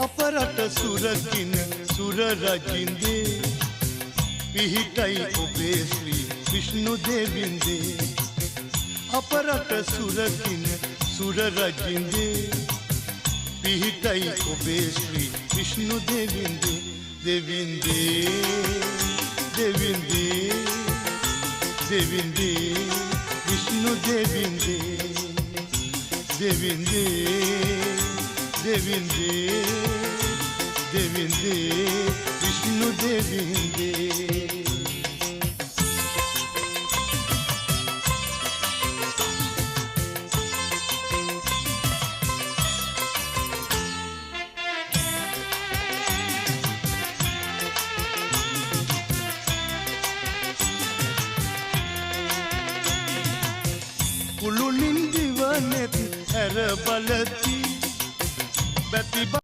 අපරට සුරකින සුර රජින්දේ පිහිටයි ඔබේ ශ්‍රී විෂ්ණු දෙවින්දේ අපරට සුරකින සුර රජින්දේ පිහිටයි ඔබේ ශ්‍රී විෂ්ණු දෙවින්දේ දෙවින්දේ දෙවින්දේ දෙවින්දේ විෂ්ණු දෙවින්දේ දෙවින්දේ දෙවින්දේ දෙවින්දේ විෂ්ණු දෙවින්දේ කුළුලින් දිවනෙත් ඇර බලති බැති